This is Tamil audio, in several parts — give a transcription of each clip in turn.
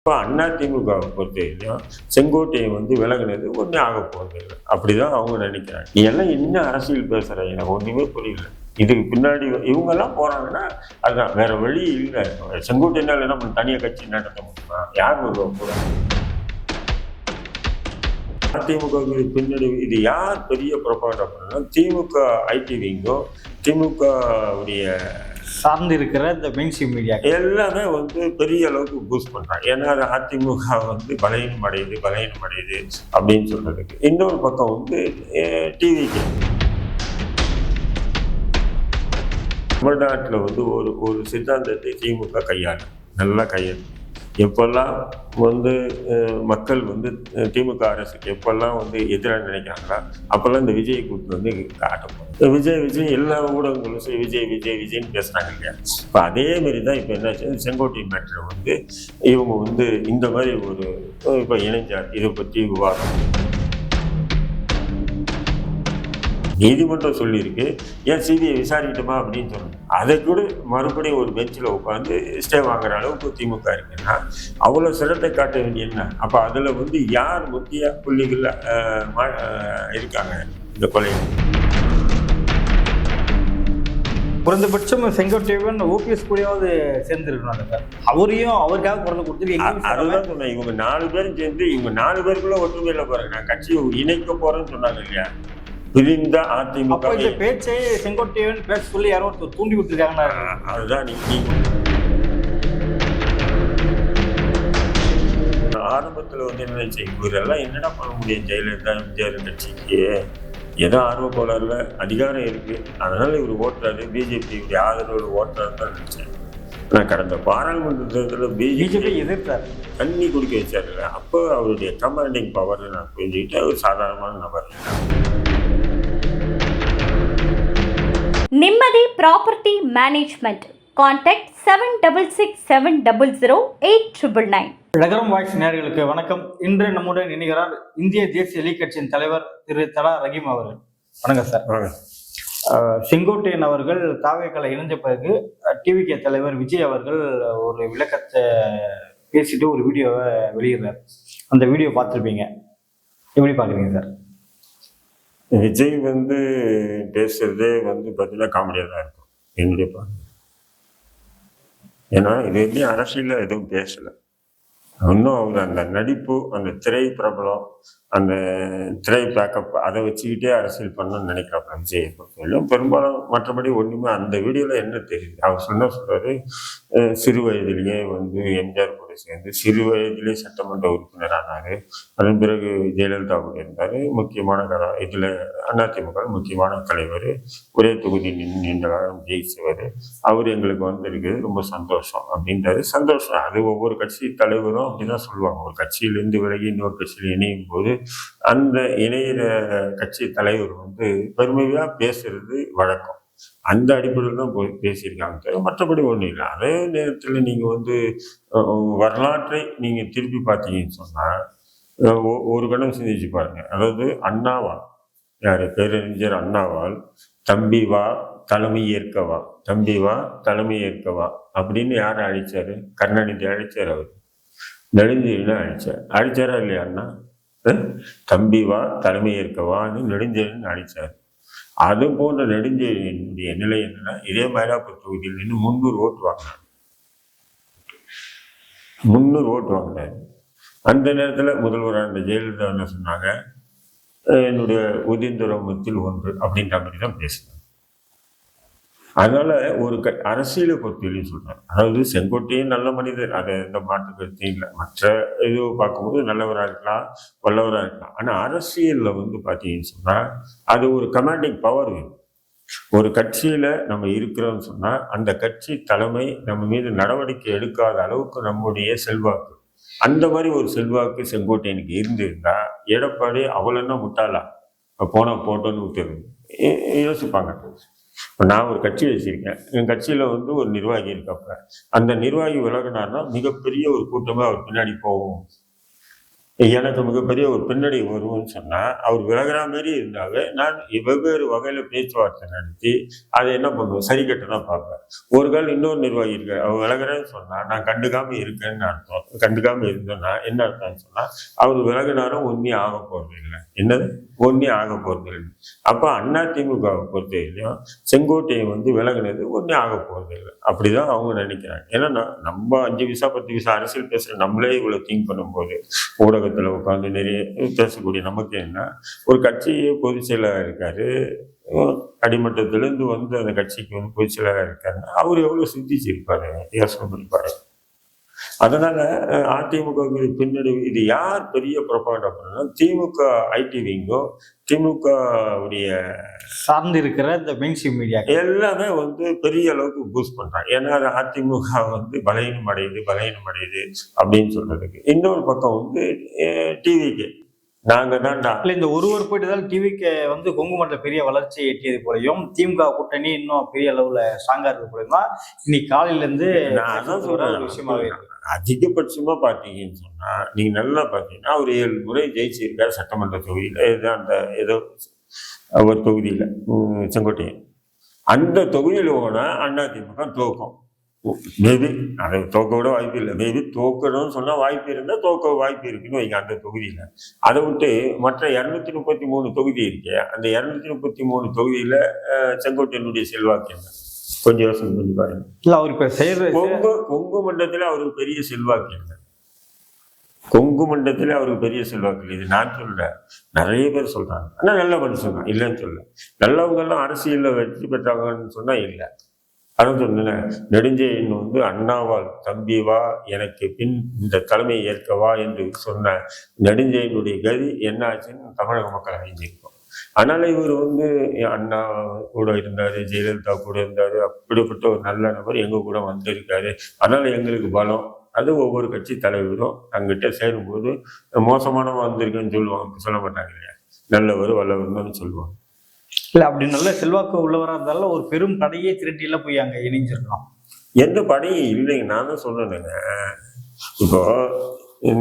இப்போ அதிமுகவை பொறுத்தவரைக்கும் செங்கோட்டையை விலகுனது ஒன்றும் ஆக போகிறது இல்லை, அப்படிதான் அவங்க நினைக்கிறாங்க. எல்லாம் என்ன அரசியல் பேசுறாங்க, எனக்கு ஒன்றுமே புரியல. இதுக்கு பின்னாடி இவங்கெல்லாம் போறாங்கன்னா அதுதான், வேற வழி இல்லை. செங்கோட்டையினால என்ன தனியாக கட்சி நடத்த முடியுமா? யார் போறாங்க? அதிமுக பின்னாடி இது யார் பெரிய ப்ரொபகண்டா பண்ணா, திமுக ஐடி விங்கோ, திமுக உடைய சார்ந்து இருக்கிற இந்த மெயின்ஸ்ட்ரீம் மீடியா எல்லாமே பெரிய அளவுக்கு பூஸ்ட் பண்றாங்க. ஏன்னா அது அதிமுக பலகீனம் அடையுது அப்படின்னு சொல்றதுக்கு. இன்னொரு பக்கம் டிவிக்கு தமிழ்நாட்டில் ஒரு சித்தாந்தத்தை திமுக கையாளும், நல்லா கையாளும். எப்பெல்லாம் மக்கள் திமுக அரசுக்கு எப்பெல்லாம் எதிராக நினைக்கிறாங்களா, அப்பெல்லாம் இந்த விஜய் கூட்டு காட்டப்போம். விஜய் எல்லா ஊடகங்களும் விஜய்னு பேசுறாங்க இல்லையா? இப்போ அதே மாதிரி தான் இப்போ என்னாச்சு, செங்கோட்டை மேட்டர் இவங்க இந்த மாதிரி இப்போ இணைஞ்சார், இதை பற்றி விவாதம் நீதிமன்றம் சொல்லியிருக்கு. ஏன் சிபிஐ விசாரிக்கட்டுமா அப்படின்னு சொன்னாங்க. அதை கூட மறுபடியும் ஒரு பெஞ்சில் உட்காந்து ஸ்டே வாங்குற அளவுக்கு திமுக இருக்குன்னா அவ்வளோ சிரத்தை காட்ட வேண்டிய என்ன? அப்போ அதில் யார் முக்கிய புள்ளிகள் இருக்காங்க இந்த கொலை? குறைந்தபட்சம் செங்கோட்டையன் ஓபிஎஸ் கூடயாவது சேர்ந்துருக்கணும். அவரையும் அவருக்காக குரல் கொடுத்து அதுதான் சொன்னேன். இவங்க 4 பேரும் சேர்ந்து இவங்க 4 பேருக்குள்ள ஒற்றுமையில போறாங்க. நான் கட்சியை இணைக்க போறேன்னு சொன்னாங்க இல்லையா? பிரிந்த அதிமுக பேச்சை செங்கோட்டையன் பேச சொல்லி யாரோ தூண்டி விட்டுருக்காங்க. அதுதான் ஆரம்பத்தில் என்ன இவரெல்லாம் என்னடா பண்ண முடியும்? ஜெயலலிதா எம்ஜிஆர் கட்சிக்கு ஏதோ ஆர்வ கோளாறுல அதிகாரம் இருக்கு, அதனால இவர் ஓட்டுறாரு, பிஜேபி ஆதரவு ஓட்டுறாரு தான் நினைச்சேன். ஆனால் கடந்த பாராளுமன்ற தேர்தலில் பிஜேபி எதிர்த்தார், தண்ணி குடிக்க வச்சாரு. அப்போ அவருடைய கமாண்டிங் பவர் நான் புரிஞ்சுக்கிட்டு அவர் சாதாரணமான நபர். நிம்மதி ப்ராப்பர்ட்டி மேனேஜ்மெண்ட். கான்டாக்ட் 7667008999. நகரம் வாய்ஸ் நேயர்களுக்கு வணக்கம். இன்று நம்முடன் இணைகிறார் இந்திய தேசிய லீக் கட்சியின் தலைவர் திரு தலா ரஹீம் அவர்கள். வணக்கம் சார். செங்கோட்டையன் அவர்கள் தாவேக்களை இணைஞ்ச பிறகு டிவிகே தலைவர் விஜய் அவர்கள் ஒரு விளக்கத்தை பேசிட்டு ஒரு வீடியோவை வெளியிடுறார். அந்த வீடியோ பார்த்துருப்பீங்க, எப்படி பார்க்குறீங்க சார்? விஜய் பேசுறதே பார்த்தீங்கன்னா காமெடியாக தான் இருக்கும் என்னுடைய பார்வை. ஏன்னா இது அரசியலில் எதுவும் பேசலை. இன்னும் அவர் அந்த நடிப்பு, அந்த திரை பிரபலம், அந்த திரை பேக்கப் அதை வச்சுக்கிட்டே அரசியல் பண்ணணும்னு நினைக்கிறாங்க விஜயை பொறுத்தவரையிலும். பெரும்பாலும் மற்றபடி ஒன்றுமே அந்த வீடியோவில் என்ன தெரியுது, அவர் சொல்றாரு சிறு வயதிலேயே எம்ஜிஆர் கூட சேர்ந்து சிறு வயதிலே சட்டமன்ற உறுப்பினர் ஆனார். அதன் பிறகு ஜெயலலிதா கூட இருந்தார். முக்கியமான இதில் அதிமுக முக்கியமான தலைவர், ஒரே தொகுதி நீண்ட காலம் ஜெயிச்சவர். அவர் எங்களுக்கு வந்திருக்கு, ரொம்ப சந்தோஷம் அப்படின்றாரு. சந்தோஷம், அது ஒவ்வொரு கட்சி தலைவரும் அப்படிதான் சொல்லுவாங்க. ஒரு கட்சியிலேருந்து விலகி இன்னொரு கட்சியில் இணையும் போது அந்த இணையிற கட்சி தலைவர் பெருமையா பேசுறது வழக்கம். அந்த அடிப்படையில் தான் போய் பேசியிருக்காங்க, மற்றபடி ஒன்றும் இல்லை. அதே நேரத்தில் நீங்க வரலாற்றை நீங்க திருப்பி பார்த்தீங்கன்னு சொன்னா ஒரு கணம் சிந்திச்சு பாருங்க. அதாவது அண்ணாவால், யாரு பேரறிஞர் அண்ணாவால் தம்பி வா தலைமை ஏற்கவா, தம்பி வா தலைமை ஏற்கவா அப்படின்னு யாரை அழைச்சாரு? கருணாநிதி அழைச்சார். அவர் நெடுஞ்செழியனை அழைச்சாரா இல்லையா? அண்ணா தம்பி வா தலைமை ஏற்கவான்னு நெடுஞ்செழியன் அழைச்சார். அது போன்ற நெடுஞ்செழியனுடைய நிலை என்னன்னா, இதே மயிலாப்பூர் தொகுதியில் இன்னும் 300 ஓட்டு வாங்கினார். 300 ஓட்டு வாங்கினார். அந்த நேரத்தில் முதல்வரான ஜெயலலிதா என்ன சொன்னாங்க? என்னுடைய உதிர்ந்துரமத்தில் ஒன்று அப்படின்ற மாதிரி தான் பேசினாங்க. அதனால ஒரு அரசியலை பொறுத்தவரையும் சொல்றேன். அதாவது செங்கோட்டையும் நல்ல மனிதர், அதை எந்த மாற்று கருத்தையும் இல்லை. மற்ற இது பார்க்கும்போது நல்லவராக இருக்கலாம், வல்லவராக இருக்கலாம். ஆனால் அரசியலில் பார்த்தீங்கன்னு சொன்னால் அது ஒரு கமாண்டிங் பவர் வேணும். ஒரு கட்சியில நம்ம இருக்கிறோம்னு சொன்னா அந்த கட்சி தலைமை நம்ம மீது நடவடிக்கை எடுக்காத அளவுக்கு நம்முடைய செல்வாக்கு, அந்த மாதிரி ஒரு செல்வாக்கு செங்கோட்டையனுக்கு இருந்திருந்தா எடப்பாடி அவ்வளோன்னா முட்டாளா போனா போட்டோன்னு விட்டுருது யோசிப்பாங்க. இப்போ நான் ஒரு கட்சி வச்சிருக்கேன், என் கட்சியில் ஒரு நிர்வாகி இருக்கப்ப அந்த நிர்வாகி விலகினார்னா மிகப்பெரிய ஒரு கூட்டமாக அவர் பின்னாடி போகும். எனக்கு மிகப்பெரிய ஒரு பின்னடை வரும்னு சொன்னா அவர் விலகிற மாதிரி இருந்தாவே நான் வெவ்வேறு வகையில பேச்சுவார்த்தை நடத்தி அதை என்ன பண்ணுவோம், சரி கட்ட தான் பார்ப்பேன். ஒரு கால் இன்னொரு நிர்வாகி இருக்கு, அவர் விலகிறேன்னு சொன்னா நான் கண்டுக்காம இருக்கேன்னு அர்த்தம். கண்டுக்காம இருந்தேன்னா என்ன அர்த்தம்னு சொன்னா அவர் விலகினாரும் ஒன்னே ஆக போறது இல்லை. என்னது ஒன்னே ஆக போறது இல்லை. அப்ப அதிமுகவை பொறுத்தவரையிலையும் செங்கோட்டையை விலகினது ஒன்னே ஆக போறது இல்லை. அப்படிதான் அவங்க நினைக்கிறாங்க. ஏன்னா நம்ம 5 பைசா 10 பைசா அரசியல் பேசுற நம்மளே இவ்வளவு திங்க் பண்ணும்போது ஊடகத்துல உட்காந்து நிறைய பேசக்கூடிய நமக்கு என்ன, ஒரு கட்சி பொதுச் செயலாளர் இருக்காரு, அடிமட்டத்திலிருந்து அந்த கட்சிக்கு பொதுச் செயலாளர் இருக்காரு, அவர் எவ்வளவு சிந்திச்சிருப்பாரு, யோசனை பண்ணிப்பாரு. அதனால அதிமுக பின்னாடி இது யார் பெரிய ப்ரொபகண்டா பண்ணா, திமுக ஐடி விங்கோ திமுக உடைய சார்ந்து இருக்கிற இந்த மெயின்ஸ்ட்ரீம் மீடியா எல்லாமே பெரிய அளவுக்கு பூஸ்ட் பண்றாங்க. ஏன்னா அது அதிமுக பலகீனம் அடையுது அப்படின்னு சொல்றதுக்கு. இன்னொரு பக்கம் டிவிக்கு நாங்க தான்டா இந்த ஒருவர் போயிட்டு தான் டிவிக்கு கொங்கு மண்டல பெரிய வளர்ச்சி எட்டியது போலையும் திமுக கூட்டணி இன்னும் பெரிய அளவுல ஸ்ட்ராங்கா இருக்கு போலயுமா இன்னைக்கு காலையில இருந்து விஷயமாவே இருக்கு. அதிகபட்சமா பாத்தீங்கன்னு சொன்னா நீங்க நல்லா பாத்தீங்கன்னா அவர் 7 முறை ஜெயிச்சிருக்காரு சட்டமன்ற தொகுதியில. அந்த ஏதோ ஒரு தொகுதியில செங்கோட்டையன் அந்த தொகுதியில் போனா அதிமுக தோக்கும். மேபி அதை தோக்க விட வாய்ப்பு இல்லை. மேபி தோக்கணும்னு சொன்னா வாய்ப்பு இருந்தா தோக்க வாய்ப்பு இருக்குன்னு வைங்க அந்த தொகுதியில. அதை விட்டு மற்ற 233 தொகுதி இருக்கு. அந்த 233 தொகுதியில செங்கோட்டையனுடைய செல்வாக்கு என்ன கொஞ்சம் யோசனை பண்ணி பாருங்க. இல்ல அவர் இப்ப கொங்கு மண்டலத்துல அவருக்கு பெரிய செல்வாக்கு இல்லை. கொங்கு மண்டலத்துல அவருக்கு பெரிய செல்வாக்கு இல்லை. இது நான் சொல்ல, நிறைய பேர் சொல்றாங்க. ஆனா நல்ல மனுஷன் தான், இல்லைன்னு சொல்ல. நல்லவங்க எல்லாம் அரசியல்ல வெற்றி பெற்றாங்கன்னு சொன்னா இல்லை. அதான் சொன்னேன், நெடுஞ்செழியன் அண்ணாவால் தம்பி வா எனக்கு பின் இந்த தலைமையை ஏற்கவா என்று சொன்ன நெடுஞ்செழியனுடைய கதி என்ன ஆச்சுன்னு தமிழக மக்கள் அறிஞ்சிருக்கோம். அதனால இவர் அண்ணா கூட இருந்தாரு, ஜெயலலிதா கூட இருந்தாரு, அப்படிப்பட்ட ஒரு நல்ல நபர் எங்க கூட வந்திருக்காரு. அதனால எங்களுக்கு பலம். அது ஒவ்வொரு கட்சி தலைவரும் அங்கிட்ட சேரும்போது மோசமானவன் வந்திருக்குன்னு சொல்லுவாங்க, சொல்ல மாட்டாங்க இல்லையா, நல்லவர் வல்லவர்னு சொல்லுவாங்க. இல்ல அப்படி நல்ல செல்வாக்கு உள்ளவரா இருந்தாலும் ஒரு பெரும் படையே திரட்டில போய் அங்க இணைஞ்சிருக்கலாம். எந்த படையும் இல்லைங்க. நான் தான் சொன்னேங்க. இப்போ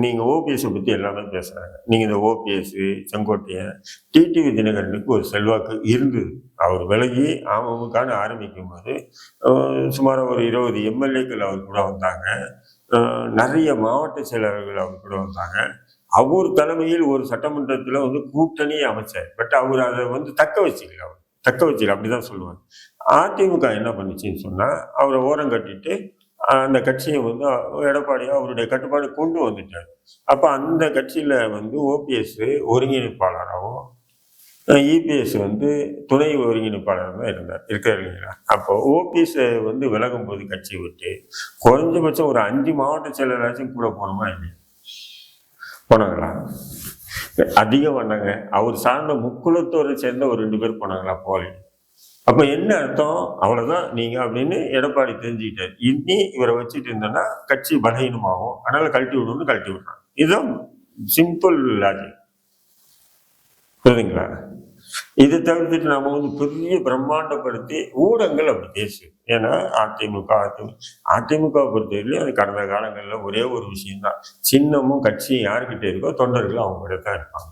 நீங்க ஓபிஎஸ் பத்தி எல்லாமே பேசுறாங்க. நீங்க இந்த ஓபிஎஸ் செங்கோட்டையன் டிடிவி தினகரனுக்கு ஒரு செல்வாக்கு இருந்தது. அவர் விலகி அமமுகன்னு ஆரம்பிக்கும் போது சுமார் ஒரு 20 எம்எல்ஏக்கள் அவர் கூட வந்தாங்க. நிறைய மாவட்ட செயலாளர்கள் அவர் கூட வந்தாங்க. அவர் தலைமையில் ஒரு சட்டமன்றத்துல கூட்டணியை அமைச்சார். பட் அவர் அதை தக்க வச்சுக்கல. அப்படிதான் சொல்லுவாங்க. அதிமுக என்ன பண்ணுச்சுன்னு சொன்னா அவரை ஓரம் கட்டிட்டு அந்த கட்சியை எடப்பாடியா அவருடைய கட்டுப்பாடு கொண்டு வந்துட்டார். அப்ப அந்த கட்சியில ஓபிஎஸ் ஒருங்கிணைப்பாளராகவும் இபிஎஸ் துணை ஒருங்கிணைப்பாளராக தான் இருக்காரு இல்லைங்களா. அப்போ ஓபிஎஸ் விலகும் போது கட்சியை விட்டு குறைஞ்சபட்சம் ஒரு 5 மாவட்ட செயலராச்சும் கூட போனோமா இல்லையா? போனாங்களா? அதிகம் பண்ணாங்க. அவர் சார்ந்த முக்குலத்தோரை சேர்ந்த ஒரு 2 பேர் போனாங்களா? போல. அப்ப என்ன அர்த்தம்? அவ்வளவுதான் நீங்க அப்படின்னு எடப்பாடி தெரிஞ்சுக்கிட்டாரு. இனி இவரை வச்சுட்டு இருந்தோம்னா கட்சி பலகீனமாகும், அதனால கழட்டி விடுன்னு கழட்டி விடுறாங்க. இதுதான் சிம்பிள் லாஜிக். புரியுதுங்களா? இதை தவிர்த்துட்டு நம்ம பெரிய பிரம்மாண்டப்படுத்தி ஊடகங்கள் அப்படி பேசுது. ஏன்னா அதிமுக பொறுத்தவரையிலும் அது கடந்த காலங்களில் ஒரே ஒரு விஷயம்தான், சின்னமும் கட்சியும் யாருக்கிட்ட இருக்கோ தொண்டர்கள் அவங்க கிட்ட தான் இருப்பாங்க.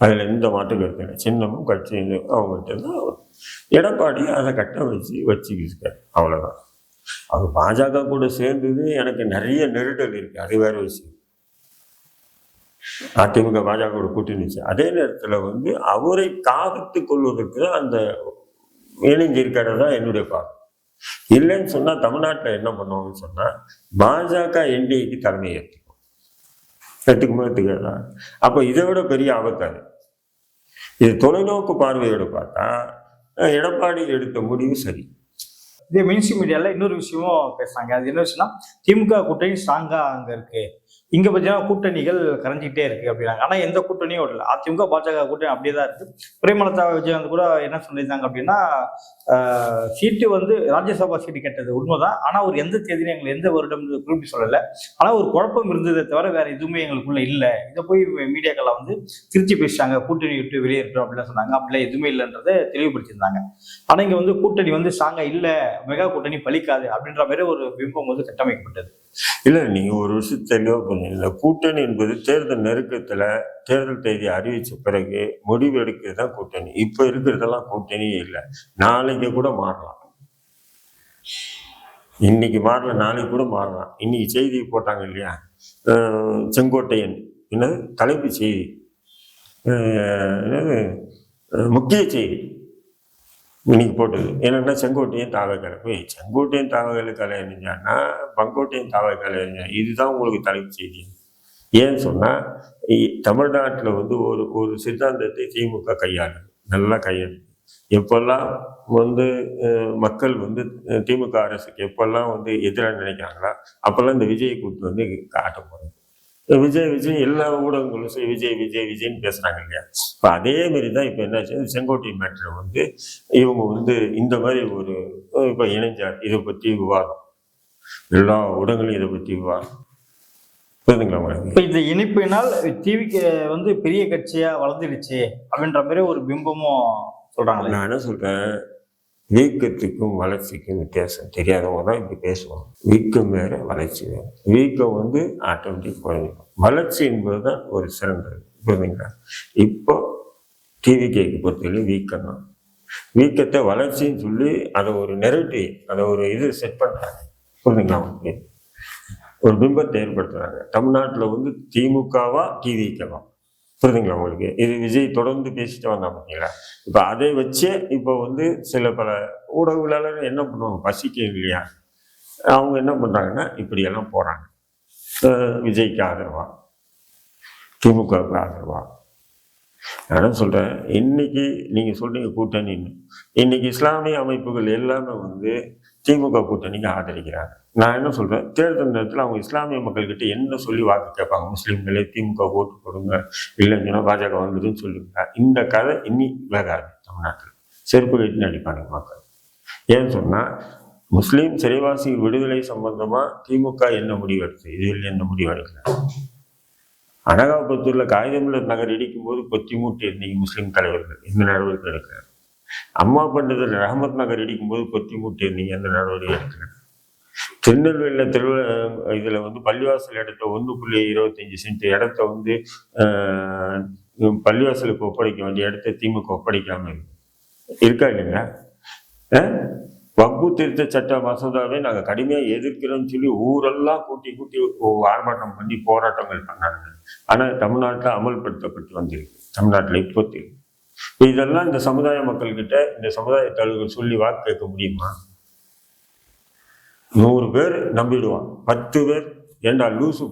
அதுல எந்த மாற்று கருத்து இல்லை. சின்னமும் கட்சியும் அவங்ககிட்ட தான். எடப்பாடி அதை கட்ட வச்சுக்கிட்டாரு. அவ்வளவுதான். அவர் பாஜக கூட சேர்ந்தது எனக்கு நிறைய நெருடல் இருக்கு, அது வேற விஷயம். அதிமுக பாஜக கூட்டணிச்சு. அதே நேரத்துல அவரை காத்து கொள்வதற்கு தான் அந்த இணைஞ்சிருக்கிறது தான் என்னுடைய பார்வை. இல்லைன்னு சொன்னா தமிழ்நாட்டுல என்ன பண்ணுவாங்கன்னு சொன்னா பாஜக என்டிஏக்கு தலைமை ஏற்றுக்குமா? அப்ப இதை விட பெரிய ஆபத்தாது. இது தொலைநோக்கு பார்வையோட பார்த்தா எடப்பாடி எடுத்த முடிவு சரி. இதே மெயின்ஸ்ட்ரீம் மீடியால இன்னொரு விஷயமும் பேசுறாங்க. அது என்ன விஷயம்னா திமுக கூட்டணி ஸ்ட்ராங்கா அங்க இருக்கு, இங்க பார்த்தீங்கன்னா கூட்டணிகள் கரைஞ்சிக்கிட்டே இருக்கு அப்படின்னாங்க. ஆனா எந்த கூட்டணியும் இல்லை. அதிமுக பாஜக கூட்டணி அப்படியே தான் இருக்கு. பிரேமலதா விஜயகாந்த் கூட என்ன சொல்லியிருந்தாங்க அப்படின்னா சீட்டு ராஜ்யசபா சீட்டு கேட்டது உண்மைதான். ஆனா ஒரு எந்த தேதியும் எங்களுக்கு எந்த வருடம் குறிப்பிட்டு சொல்லலை. ஆனா ஒரு குழப்பம் இருந்ததை தவிர வேற எதுவுமே எங்களுக்குள்ள இல்லை. இதை போய் மீடியாக்கள் திருச்சி பேசிட்டாங்க, கூட்டணி விட்டு வெளியே இருக்கிறோம் அப்படிலாம் சொன்னாங்க. அப்படிலாம் எதுவுமே இல்லைன்றதை தெளிவுபடுத்தியிருந்தாங்க. ஆனா இங்க கூட்டணி ஸ்ட்ராங்கா இல்லை, மெகா கூட்டணி பலிக்காது அப்படின்ற மாதிரி ஒரு பிம்பம் கட்டமைக்கப்பட்டது. இல்லை, நீங்கள் ஒரு விஷயம் தெளிவாக பண்ணீங்க. கூட்டணி என்பது தேர்தல் நெருக்கத்தில் தேர்தல் தேதி அறிவித்த பிறகு முடிவு எடுக்கிறது தான் கூட்டணி. இப்போ இருக்கிறதெல்லாம் கூட்டணியே இல்லை. நாளைக்கு கூட மாறலாம். இன்னைக்கு மாறல, நாளைக்கு கூட மாறலாம். இன்னைக்கு செய்தி போட்டாங்க இல்லையா, செங்கோட்டையன் என்னது தலைப்பு செய்தி, என்னது முக்கிய செய்தி இன்னைக்கு போட்டது என்னன்னா, செங்கோட்டையன் தாவக்கலை. போய் செங்கோட்டையன் தாவக்கலை கலைஞான்னா பங்கோட்டையன் தாவக்கலை, இதுதான் உங்களுக்கு தலைப்பு செய்தி. ஏன்னு சொன்னால், தமிழ்நாட்டில் வந்து ஒரு சித்தாந்தத்தை திமுக கையாளுது, நல்லா கையாளுது. எப்பெல்லாம் வந்து மக்கள் வந்து திமுக அரசுக்கு எப்பெல்லாம் வந்து எதிராக நினைக்கிறாங்களா, அப்போல்லாம் இந்த விஜயை கூப்பிட்டு வந்து காட்ட போகிறாங்க. விஜய் எல்லா ஊடகங்களும் சரி விஜய்ன்னு பேசுகிறாங்க இல்லையா. இப்போ அதே மாரி தான் இப்போ என்னாச்சு, செங்கோட்டை மேட்டரை வந்து இவங்க வந்து இந்த மாதிரி ஒரு இப்போ இணைஞ்சார். இதை பற்றி விவாதம், எல்லா ஊடகங்களும் இதை பற்றி விவாதம். புரியுதுங்களா? இப்போ இந்த இணைப்பினால் டிவிக்கு வந்து பெரிய கட்சியா வளர்ந்துடுச்சு அப்படின்ற மாதிரி ஒரு பிம்பமும் சொல்றாங்க. நான் என்ன சொல்றேன், வீக்கத்துக்கும் வளர்ச்சிக்கும் வித்தியாசம் தெரியாதவங்க தான் இப்படி பேசுவாங்க. வீக்கம் வேற, வளர்ச்சி வேற. வீக்கம் வந்து ஆட்டோமேட்டிக் குறைஞ்சிடும். வளர்ச்சி என்பது தான் ஒரு சிறந்தது. புரியுதுங்களா? இப்போ டிவிகேக்கு பொறுத்தவரை வீக்கம் தான். வீக்கத்தை வளர்ச்சின்னு சொல்லி அதை ஒரு நெரட்டிவ், அதை ஒரு இது செட் பண்றாங்க. புரியுதுங்களா? அவங்களுக்கு ஒரு பிம்பத்தை ஏற்படுத்துறாங்க. தமிழ்நாட்டில் வந்து திமுகவா டிவிகேவா? புரியுதுங்களா உங்களுக்கு? இது விஜய் தொடர்ந்து பேசிட்டு வந்தா பார்த்தீங்களா? இப்போ அதை வச்சே இப்போ வந்து சில பல ஊடகங்களால் என்ன பண்ணுவாங்க, பசிக்க இல்லையா, அவங்க என்ன பண்ணுறாங்கன்னா இப்படியெல்லாம் போகிறாங்க. விஜய்க்கு ஆதரவா, திமுகவுக்கு ஆதரவா. நான் சொல்கிறேன், இன்னைக்கு நீங்கள் சொல்றீங்க கூட்டணின்னு, இன்னைக்கு இஸ்லாமிய அமைப்புகள் எல்லாமே வந்து திமுக கூட்டணிக்கு ஆதரிக்கிறாங்க. நான் என்ன சொல்கிறேன், தேர்தல் நேரத்தில் அவங்க இஸ்லாமிய மக்கள்கிட்ட என்ன சொல்லி வாக்கு கேட்பாங்க, முஸ்லீம்களே திமுக ஓட்டு கொடுங்க, இல்லைன்னு சொன்னால் பாஜக வந்துடுன்னு சொல்லுங்க. இந்த கதை இன்னி வேகாது. தமிழ்நாட்டில் செருப்பு கட்டின்னு அடிப்பாங்க மக்கள். ஏன்னு சொன்னால், முஸ்லீம் சிறைவாசி விடுதலை சம்பந்தமாக திமுக என்ன முடிவு எடுத்து, இதில் என்ன முடிவு எடுக்கிறாங்க. அனகாபுத்தூரில் காகிதமில்லர் நகர் இடிக்கும் போது பொத்தி மூட்டி இன்னைக்கு முஸ்லீம் தலைவர்கள் எந்த நடவடிக்கை எடுக்கிறார். அம்மா பண்டத்தில் ரஹமத் நகர் இடிக்கும் போது பொத்தி மூட்டி இன்னைக்கு எந்த நடவடிக்கை எடுக்கிறார். திருநெல்வேலியில் இதில் வந்து பள்ளிவாசல் இடத்த 1.25 சென்ட் இடத்த வந்து பள்ளிவாசலுக்கு ஒப்படைக்க வேண்டிய இடத்த திமுக ஒப்படைக்காம இருக்கா இல்லைங்க? வக்பு திருத்த சட்ட மசோதாவை நாங்கள் கடுமையாக எதிர்க்கிறோம்னு சொல்லி ஊரெல்லாம் கூட்டி ஆர்ப்பாட்டம் பண்ணி போராட்டங்கள் பண்ணாங்க. ஆனால் தமிழ்நாட்டில் அமல்படுத்தப்பட்டு வந்திருக்கு. தமிழ்நாட்டில் இப்போது இதெல்லாம் இந்த சமுதாய மக்கள்கிட்ட, இந்த சமுதாய தலைவர்கள் சொல்லி வாக்கு கேட்க முடியுமா? 100 பேர் நம்பிடுவான், 10 பேர் ஏண்டா லூசு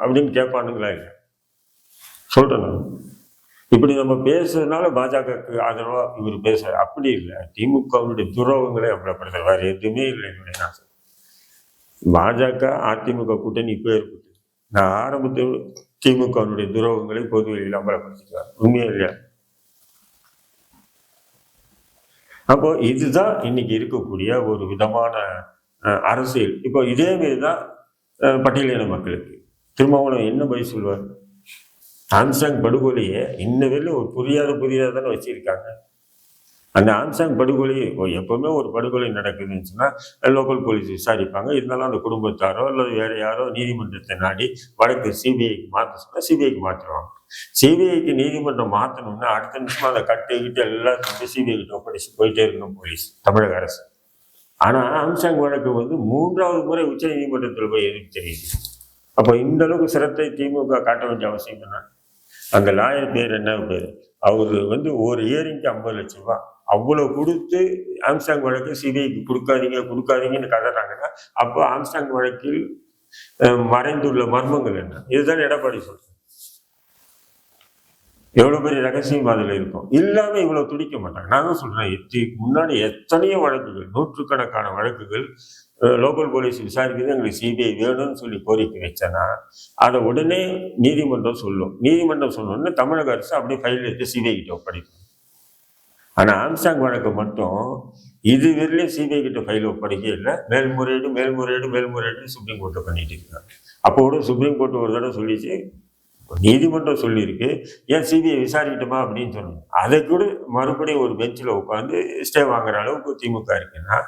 அப்படின்னு கேட்பானுங்களா? இல்லை, சொல்றேன் நான். இப்படி நம்ம பேசுறதுனால பாஜகவுக்கு ஆதரவா இவர் பேசுறாரு, அப்படி இல்லை. திமுகவுடைய துரோகங்களே அவ்வளோப்படுத்த, வேற எதுவுமே இல்லை. என்னுடைய நான் பாஜக அதிமுக கூட்டணி இப்போ ஏற்பட்டு, நான் ஆரம்பத்தில் திமுகவுடைய துரோகங்களை பொது வெளியில் அம்பலப்படுத்திக்குவார். உண்மையா இல்லையா? அப்போ இதுதான் இன்னைக்கு இருக்கக்கூடிய ஒரு விதமான அரசியல். இப்போ இதே மாரிதான் பட்டியலின மக்களுக்கு திருமாவளவன் என்ன பதில் சொல்வார்? ஆம்சாங் படுகொலையை இன்ன வரையிலும் ஒரு புரியாதானே வச்சிருக்காங்க. அந்த ஆம்சாங் படுகொலை எப்பவுமே ஒரு படுகொலை நடக்குதுன்னு சொன்னா லோக்கல் போலீஸ் விசாரிப்பாங்க. இருந்தாலும் அந்த குடும்பத்தாரோ அல்லது வேற யாரோ நீதிமன்றத்தை நாடி வழக்கு சிபிஐக்கு மாற்ற சொன்னா சிபிஐக்கு மாற்றுவாங்க. சிபிஐக்கு நீதிமன்றம் மாற்றணும்னா அடுத்த நிமிஷமா அதை கட்டுக்கிட்டு எல்லாத்தையும் சிபிஐ கிட்ட ஒப்படைச்சு போயிட்டே இருக்கணும் போலீஸ், தமிழக அரசு. ஆனா ஆம்சாங் வழக்கு வந்து 3வது முறை உச்ச நீதிமன்றத்தில் போய் எதுக்கு தெரியுது? அப்போ இந்த அளவுக்கு சிரத்தை திமுக காட்ட வேண்டிய அவசியம் என்ன? அந்த லாயர் பேர் என்ன பேர், அவரு வந்து ஒரு இயரிங்க்கு 50 லட்சம் ரூபாய் அவ்வளவு கொடுத்து ஆம்ஸ்டாங் வழக்கு சிபிஐக்கு கொடுக்காதீங்கன்னு கதறாங்கன்னா, அப்போ ஆம்ஸ்டாங் வழக்கில் மறைந்துள்ள மர்மங்கள் என்ன? இதுதான் எடப்பாடி சொல்றேன். எவ்வளவு பெரிய ரகசியம் அதுல இருக்கும். இல்லாம இவ்வளவு துடிக்க மாட்டாங்க. நான் தான் சொல்றேன், முன்னாடி எத்தனையோ வழக்குகள், 100கணக்கான வழக்குகள் லோக்கல் போலீஸ் விசாரிக்கிறது, எங்களுக்கு சிபிஐ வேணும்னு சொல்லி கோரிக்கை வச்சேன்னா அதை உடனே நீதிமன்றம் சொல்லும். நீதிமன்றம் சொல்லணும்னு தமிழக அரசு அப்படியே ஃபைல் எடுத்து சிபிஐ கிட்ட ஒப்படைக்கும். ஆனா ஆம்ஸ்டாங் வழக்கு மட்டும் இது வரையிலும் சிபிஐ கிட்ட ஃபைல் ஒப்படைக்க இல்லை. மேல்முறையீடு சுப்ரீம் கோர்ட்டை பண்ணிட்டு இருக்காங்க. அப்போ கூட சுப்ரீம் கோர்ட் ஒரு தடவை சொல்லிச்சு, நீதிமன்றம் சொல்லியிருக்கு, ஏன் சிபிஐ விசாரிக்கட்டுமா அப்படின்னு சொன்னோம். அதை கூட மறுபடியும் ஒரு பெஞ்சில் உட்காந்து ஸ்டே வாங்குற அளவுக்கு திமுக இருக்குன்னா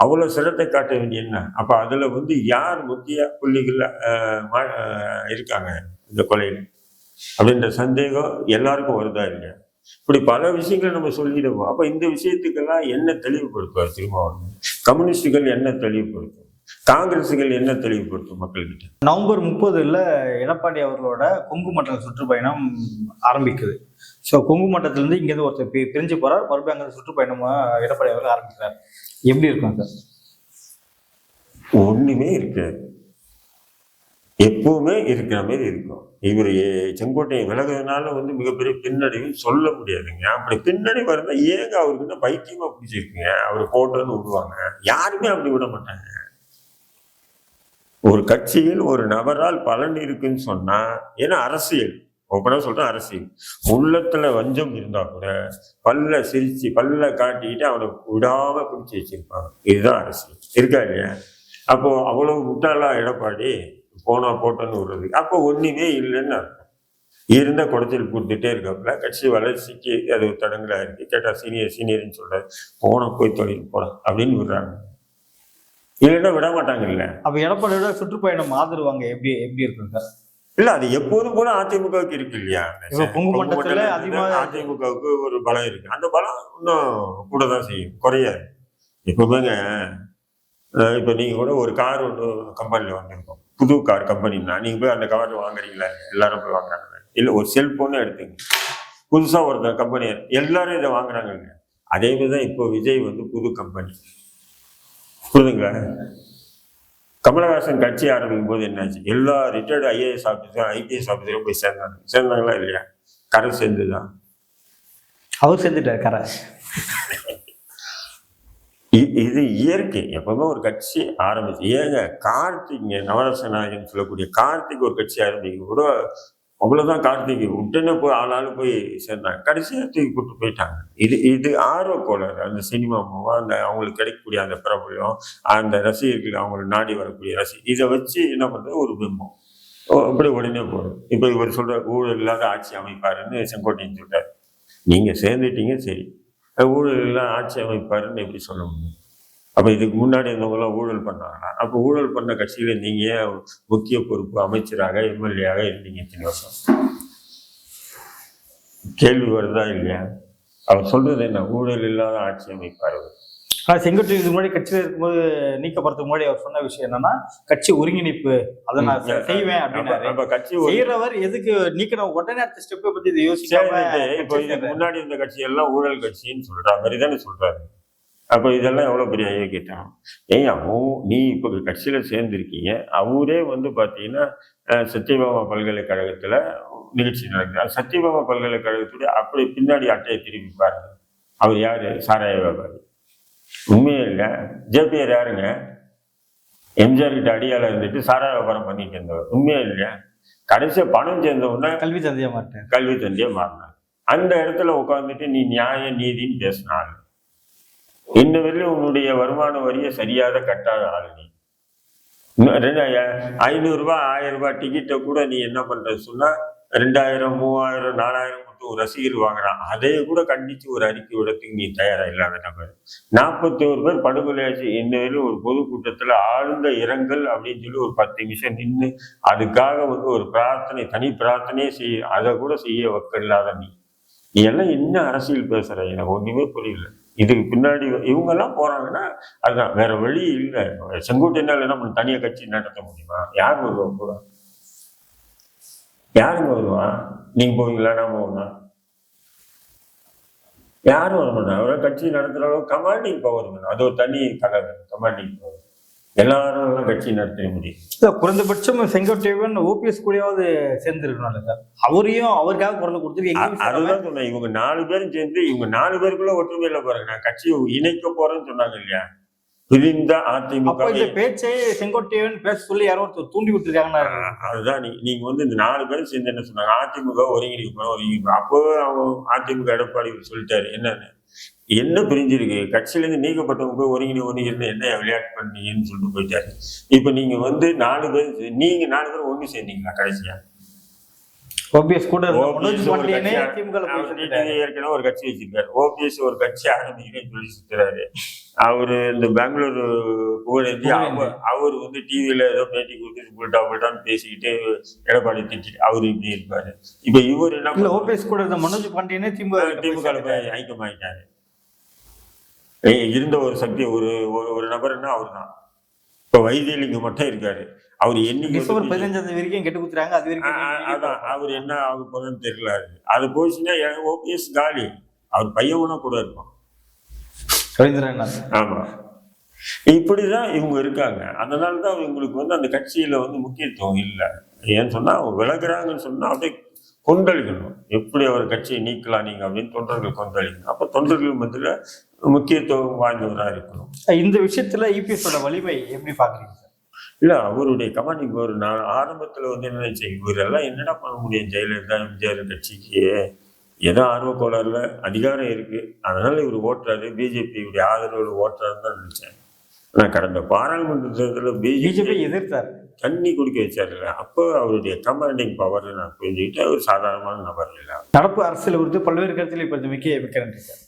அவ்வளோ சிரத்தை காட்ட வேண்டிய என்ன? அப்போ அதில் யார் முக்கிய புள்ளிகள் இருக்காங்க இந்த கொலையில் அப்படின்ற சந்தேகம் எல்லாருக்கும் வருதா இல்லையா? இப்படி பல விஷயங்கள் நம்ம சொல்லிடுவோம். அப்போ இந்த விஷயத்துக்கெல்லாம் என்ன தெளிவுபடுத்துவார் திருமாவளவன்? கம்யூனிஸ்டுகள் என்ன தெளிவுபடுத்தும்? காங்கிரஸுகள் என்ன தெளிவுபடுத்தும் மக்கள்கிட்ட? நவம்பர் 30 எடப்பாடி அவர்களோட கொங்கு மண்டல சுற்றுப்பயணம் ஆரம்பிக்குது. ஸோ கொங்கு மண்டலத்திலேருந்து இங்கேருந்து ஒருத்தர் பிரிஞ்சு போறார், மறுபடியும் அங்கே சுற்றுப்பயணம் எடப்பாடி அவர்கள் ஆரம்பிக்கிறார். எப்படி இருக்கும் சார்? ஒண்ணுமே இருக்காது, எப்பவுமே இருக்கிற மாதிரி இருக்கும். இவர் செங்கோட்டையை விலகுறதுனால மிகப்பெரிய பின்னடைவு சொல்ல முடியாதுங்க. அப்படி பின்னடைவு இருந்தா ஏங்க அவர்கிட்ட பைத்தியமா பிடிச்சிருக்குங்க, அவர் போட்டோன்னு விடுவாங்க. யாருமே அப்படி விட மாட்டாங்க. ஒரு கட்சியில் ஒரு நபரால் பலன் இருக்குன்னு சொன்னா, ஏன்னா அரசியல் ஓப்பனா சொல்றேன், அரசியல் உள்ளத்துல வஞ்சம் இருந்தா கூட பல்ல சிரிச்சு பல்ல காட்டிக்கிட்டு அவனை விடாம பிடிச்சி வச்சிருப்பாங்க. இதுதான் அரசியல், இருக்கா இல்லையா? அப்போ அவ்வளவு முட்டாளா எடப்பாடி போட்டோன்னு விடுறது? அப்போ ஒண்ணுமே இல்லைன்னு அர்த்தம். இருந்த குடத்தில் கொடுத்துட்டே இருக்காப்புல. கட்சி வளர்ச்சிக்கு அது தடங்களா இருக்கு. கேட்டா சீனியர்னு சொல்றாரு, போய் தொழில் போட அப்படின்னு விடுறாங்க. இல்லைன்னா விட மாட்டாங்க. இல்ல அப்ப எடப்பாடியோட சுற்றுப்பயணம் ஆதரவாங்க எப்படி இருக்கும் சார்? இல்ல, அது எப்போதும் போல அதிமுகவுக்கு இருக்கு இல்லையா? கொங்கு மண்டலத்துல அதிமுகவுக்கு ஒரு பலம் இருக்கு. அந்த பலம் இன்னும் கூட தான் செய்யும், குறையாது. எப்பவுமேங்க இப்ப நீங்க கூட ஒரு கார் ஒன்று கம்பெனில வந்திருக்கோம், புது கார் கம்பெனின்னா நீங்க போய் அந்த கார் வாங்குறீங்களா? எல்லாரும் போய் வாங்குறாங்க. இல்ல ஒரு செல்போன்னு எடுத்துங்க, புதுசா ஒருத்தர் கம்பெனி எல்லாரும் இதை வாங்குறாங்க. அதே மாதிரிதான் இப்போ விஜய் புது கம்பெனி, புரியுதுங்களா? கமலஹாசன் கட்சி ஆரம்பிக்கும் போது என்னாச்சு? எல்லா ரிட்டையர்டு ஐஏஎஸ் ஆஃபீஸரும் ஐபிஎஸ் ஆஃபீஸரும் போய் சேர்ந்தாங்களா இல்லையா? கரை சேர்ந்துதான். அவர் சேர்ந்துட்டார் கரை. இது இயற்கை. எப்பவுமே ஒரு கட்சி ஆரம்பிச்சு, ஏங்க கார்த்திக் நவரச நாயகன் சொல்லக்கூடிய கார்த்திக் ஒரு கட்சி ஆரம்பிக்க கூட அவ்வளவுதான். கார்த்திக் உடனே போய் ஆளாலும் போய் சேர்ந்தாங்க, கடைசியா தூக்கி கூட்டு போயிட்டாங்க. இது ஆர்வ கோளாறு. அந்த சினிமா அந்த அவங்களுக்கு கிடைக்கக்கூடிய அந்த பிரபலம், அந்த ரசிகர்கள் அவங்களுக்கு நாடி வரக்கூடிய இதை வச்சு என்ன பண்றது? ஒரு பிம்பம் அப்படி உடனே போடும். இப்ப இவர் சொல்ற ஊழல் இல்லாத ஆட்சி அமைப்பாருன்னு செங்கோட்டையன் சொல்றாரு. நீங்க சேர்ந்துட்டீங்க, சரி, ஊழல் எல்லாம் ஆட்சி அமைப்பாருன்னு எப்படி சொல்ல முடியும்? அப்ப இதுக்கு முன்னாடி இருந்தவங்களாம் ஊழல் பண்ணாங்கன்னா, அப்ப ஊழல் பண்ண கட்சியில நீங்க முக்கிய பொறுப்பு அமைச்சராக எம்எல்ஏயாக இருந்தீங்க இத்தனை வருஷம். கேள்வி வருதா இல்லையா? அவர் சொல்றது என்ன? ஊழல் இல்லாத ஆட்சி அமைப்பார். செங்கோட்டை இதுக்கு முன்னாடி கட்சியில இருக்கும்போது நீக்கப்படுறதுக்கு முன்னாடி அவர் சொன்ன விஷயம் என்னன்னா, கட்சி ஒருங்கிணைப்பு அதை நான் செய்வேன் அப்படின்னு. கட்சி செய்யறவர் எதுக்கு நீக்கணும்? உடனே அடுத்த ஸ்டெப்பை பத்தி இதை யோசிக்காம இப்போ இதுக்கு முன்னாடி இருந்த கட்சி எல்லாம் ஊழல் கட்சின்னு சொல்ற மாதிரி தானே சொல்றாரு. அப்ப இதெல்லாம் எவ்வளவு பெரிய ஐயோக்கியம். ஏன் நீ இப்ப கட்சியில சேர்ந்திருக்கீங்க, அவரே பாத்தீங்கன்னா சத்யபாமா பல்கலைக்கழகத்துல நிகழ்ச்சி நடக்குது. சத்யபாமா பல்கலைக்கழகத்துடைய அப்படி பின்னாடி அட்டையை திருப்பி பாருங்க. அவர் யாரு? சாராய வியாபாரி. உண்மையே இல்லை. ஜேபிஆர் யாருங்க? எம்ஜிஆர் கிட்ட அடியால இருந்துட்டு சாராய வியாபாரம் பண்ணிட்டு இருந்தவர். உண்மையே இல்லையா? கடைசியா பணம் சேர்ந்தவுடனே கல்வி தந்தையா மாறினார். அந்த இடத்துல உட்கார்ந்துட்டு நீ நியாய நீதின்னு பேசினாள். இன்ன வரையிலும் உன்னுடைய வருமான வரியை சரியாக கட்டாத ஆள் நீ. 500 ரூபாய் 1000 ரூபாய் டிக்கெட்டை கூட நீ என்ன பண்ற சொன்னா 2000 3000 4000 மட்டும் ஒரு ரசிகர் வாங்குறான். அதையே கூட கண்டிச்சு ஒரு அறிக்கை விடத்துக்கு நீ தயாரா இல்லாத நபர். 41 பேர் படுகொலையாச்சு. இன்னும் ஒரு பொதுக்கூட்டத்துல ஆழ்ந்த இரங்கல் அப்படின்னு சொல்லி ஒரு 10 நிமிஷம் நின்று அதுக்காக ஒரு பிரார்த்தனை, தனி பிரார்த்தனையே செய்ய, அதை கூட செய்ய வக்கில்லாத நீ எல்லாம் என்ன அரசியல் பேசுற? எனக்கு ஒண்ணுமே புரியல. இதுக்கு பின்னாடி இவங்க எல்லாம் போறாங்கன்னா அதுதான், வேற வழி இல்லை. செங்கோட்டையினால என்ன பண்ண தனியா கட்சி நடத்த முடியுமா? யார் வருவா கூட? யாருங்க வருவா? நீங்க போவீங்களா? நான் போவேனா? யாரும் வர மாட்டாங்க. அவரை கட்சி நடத்துற அளவுக்கு கமாண்டிங் பவர் வேணும். அது ஒரு தனி கலை வேணும், கமாண்டிங் பவர். எல்லாரும் கட்சி நடத்த முடியும். குறைந்தபட்சம் செங்கோட்டையன் ஓபிஎஸ் கூடயாவது சேர்ந்துருக்கணும்ல சார். அவருக்காக குரல் கொடுத்துருக்கு. அதுதான் சொன்னேன். இவங்க 4 பேரும் சேர்ந்து இவங்க 4 பேருக்குள்ள ஒற்றுமையில பாருங்க. நான் கட்சியை இணைக்க போறேன்னு சொன்னாங்க இல்லையா? பிரிந்த அதிமுக பேச்சை செங்கோட்டையன் பேச சொல்லி யாரோ தூண்டி விட்டுருக்காங்கன்னா அதுதான். நீங்க இந்த 4 பேரும் சேர்ந்து என்ன சொன்னாங்க? அதிமுக ஒருங்கிணைப்பு. அப்போ அவங்க அதிமுக எடப்பாடி சொல்லிட்டாரு. என்ன பிரிஞ்சிருக்கு? கட்சியில இருந்து நீக்கப்பட்டவங்க போய் ஒருங்கிணைந்து என்ன விளையாட்டு பண்ணீங்கன்னு சொல்லிட்டு போயிட்டாரு. இப்ப நீங்க 4 பேர், நீங்க 4 பேரும் ஒண்ணு சேர்ந்தீங்களா கடைசியா? ஓபிஎஸ் கூட இருந்த மனோஜ் ஓபிஎஸ் ஒரு பாண்டியனே கட்சி திமுக ல போய் அவர் சேர்ந்துட்டாரு. ஏற்கனவே ஒரு கட்சி வச்சிருக்காரு. ஓபிஎஸ் ஒரு கட்சி ஆரம்பிக்கிறேன்னு சொல்லி சுத்துறாரு. அவரு இந்த பெங்களூர் புகழேந்தி அவர் வந்து டிவியில ஏதோ பேட்டி கொடுத்துட்டு போயிட்டான்னு பேசிக்கிட்டு எடப்பாடி திட்டிட்டு அவரு இப்படி இருப்பாரு. இப்ப இவர் என்ன இல்ல ஓபிஎஸ் கூட இருந்த மனோஜ் பாண்டியனே திமுக ஐக்கியமாயிட்டாரு. இருந்த ஒரு சக்தி ஒரு நபர்னா அவர் தான். இப்ப வைத்தியலிங்கம் மட்டும் இருக்காரு. அவர் என்னைக்கு டிசம்பர் 15 வரைக்கும் கெட்டு குத்துறாங்க. அது வரைக்கும் அதான் அவர் என்ன ஆக போறதுன்னு தெரியல. அது போச்சுன்னா ஓபிஎஸ் காலி. அவர் பையனா கூட இருப்பான். ரவீந்திரநாத். ஆமா, இப்படிதான் இவங்க இருக்காங்க. அதனாலதான் இவங்களுக்கு வந்து அந்த கட்சியில வந்து முக்கியத்துவம் இல்லை. ஏன்னு சொன்னா அவங்க விலகுறாங்கன்னு சொன்னா அப்படியே கொந்தளிக்கணும். எப்படி அவர் கட்சியை நீக்கலாம் நீங்க அப்படின்னு தொண்டர்கள் கொந்தளிக்கணும். அப்ப தொண்டர்கள் மத்தியில முக்கியத்துவம் வாய்ந்தவராக இருக்கணும். இந்த விஷயத்துல இபிஎஸோட வலிமை எப்படி பாக்குறீங்க? இல்ல, அவருடைய கமாண்டிங் ஒரு நான் ஆரம்பத்துல வந்து என்ன நினைச்சேன், இவரெல்லாம் என்னடா பண்ண முடியும் ஜெயலலிதா எம்ஜிஆர் கட்சிக்கு ஏதோ ஆர்வ கோளாறுல அதிகாரம் இருக்கு, அதனால இவர் ஓட்டுறாரு, பிஜேபியுடைய ஆதரவு ஓட்டுறாருன்னு தான் நினைச்சேன். ஆனா கடந்த பாராளுமன்ற தேர்தலில் பிஜேபி எதிர்த்தாரு, தண்ணி குடிக்க வச்சாருல்ல, அப்போ அவருடைய கமாண்டிங் பவர் நான் புரிஞ்சுக்கிட்டு அவர் சாதாரணமான நபர் இல்லை. நடப்பு அரசியல் குறித்து பல்வேறு கருத்தில் இப்ப மிக்க நன்றி சார்.